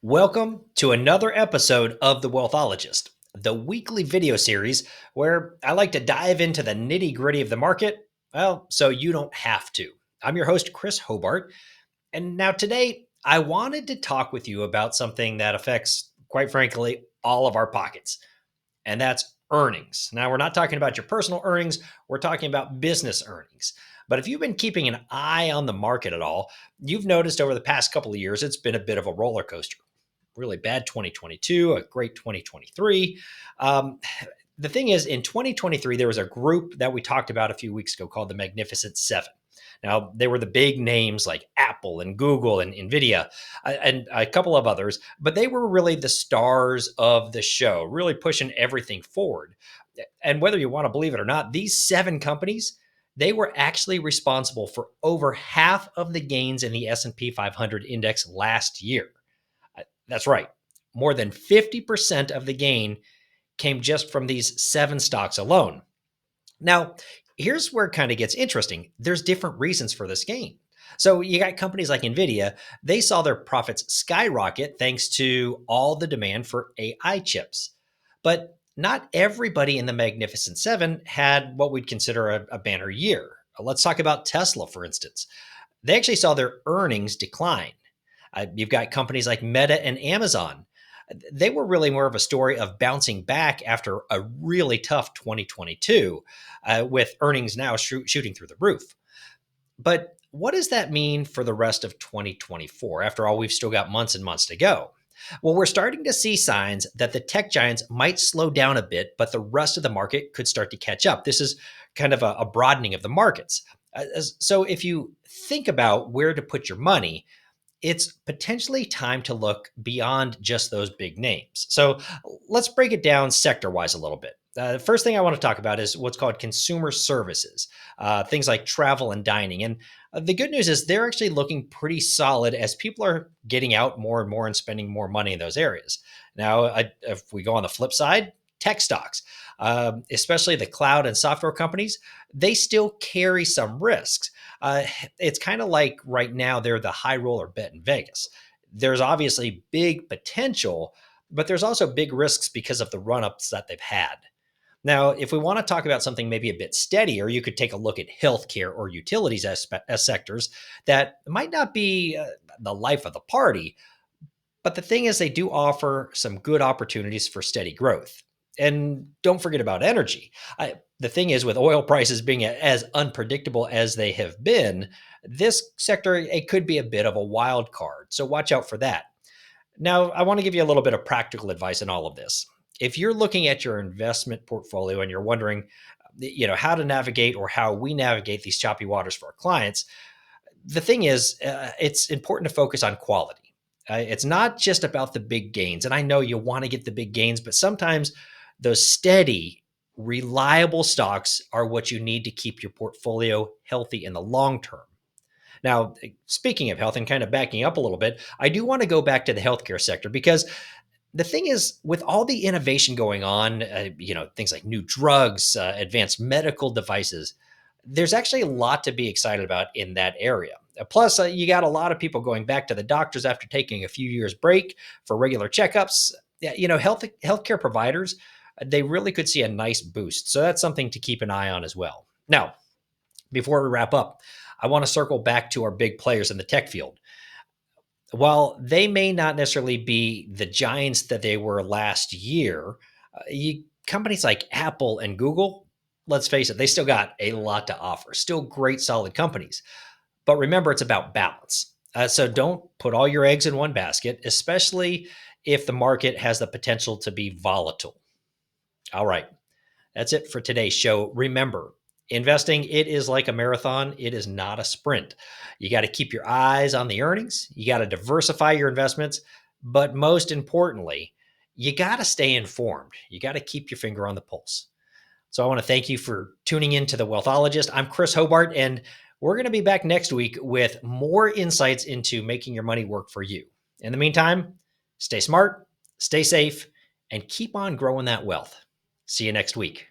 Welcome to another episode of The Wealthologist, the weekly video series where I like to dive into the nitty gritty of the market, well, so you don't have to. I'm your host, Chris Hobart, and now today I wanted to talk with you about something that affects, quite frankly, all of our pockets, and that's earnings. Now, we're not talking about your personal earnings, we're talking about business earnings. But if you've been keeping an eye on the market at all, you've noticed over the past couple of years it's been a bit of a roller coaster. Really bad 2022, a great 2023. Um, the thing is, in 2023, there was a group that we talked about a few weeks ago called the Magnificent Seven. Now, they were the big names like Apple and Google and Nvidia and a couple of others, but they were really the stars of the show, really pushing everything forward. And whether you want to believe it or not, these seven companies, they were actually responsible for over half of the gains in the S&P 500 index last year. That's right. More than 50% of the gain came just from these seven stocks alone. Now, here's where it kind of gets interesting. There's different reasons for this gain. So you got companies like Nvidia, they saw their profits skyrocket thanks to all the demand for AI chips. But not everybody in the Magnificent Seven had what we'd consider a banner year. Let's talk about Tesla, for instance. They actually saw their earnings decline. You've got companies like Meta and Amazon. They were really more of a story of bouncing back after a really tough 2022, with earnings now shooting through the roof. But what does that mean for the rest of 2024? After all, we've still got months and months to go. Well, we're starting to see signs that the tech giants might slow down a bit, but the rest of the market could start to catch up. This is kind of a broadening of the markets. So if you think about where to put your money, it's potentially time to look beyond just those big names. So let's break it down sector wise a little bit. The first thing I want to talk about is what's called consumer services, things like travel and dining. And the good news is they're actually looking pretty solid as people are getting out more and more and spending more money in those areas. Now, if we go on the flip side, tech stocks, especially the cloud and software companies, they still carry some risks. Uh, it's kind of like right now they're the high roller bet in Vegas. There's obviously big potential, but there's also big risks because of the run ups that they've had. Now, if we want to talk about something maybe a bit steadier, you could take a look at healthcare or utilities as sectors that might not be the life of the party, but the thing is, they do offer some good opportunities for steady growth. And don't forget about energy. The thing is, with oil prices being as unpredictable as they have been, this sector, it could be a bit of a wild card. So watch out for that. Now, I want to give you a little bit of practical advice in all of this. If you're looking at your investment portfolio and you're wondering, how to navigate or how we navigate these choppy waters for our clients, the thing is, it's important to focus on quality. It's not just about the big gains. And I know you want to get the big gains, but sometimes those steady, reliable stocks are what you need to keep your portfolio healthy in the long term. Now, speaking of health and kind of backing up a little bit, I do want to go back to the healthcare sector because the thing is, with all the innovation going on, things like new drugs, advanced medical devices, there's actually a lot to be excited about in that area. Plus, you got a lot of people going back to the doctors after taking a few years break for regular checkups. Yeah, healthcare providers, they really could see a nice boost. So that's something to keep an eye on as well. Now, before we wrap up, I want to circle back to our big players in the tech field. While they may not necessarily be the giants that they were last year, companies like Apple and Google, let's face it, they still got a lot to offer. Still great, solid companies. But remember, it's about balance. So don't put all your eggs in one basket, especially if the market has the potential to be volatile. All right. That's it for today's show. Remember, investing, it is like a marathon. It is not a sprint. You got to keep your eyes on the earnings. You got to diversify your investments. But most importantly, you got to stay informed. You got to keep your finger on the pulse. So I want to thank you for tuning in to The Wealthologist. I'm Chris Hobart, and we're going to be back next week with more insights into making your money work for you. In the meantime, stay smart, stay safe, and keep on growing that wealth. See you next week.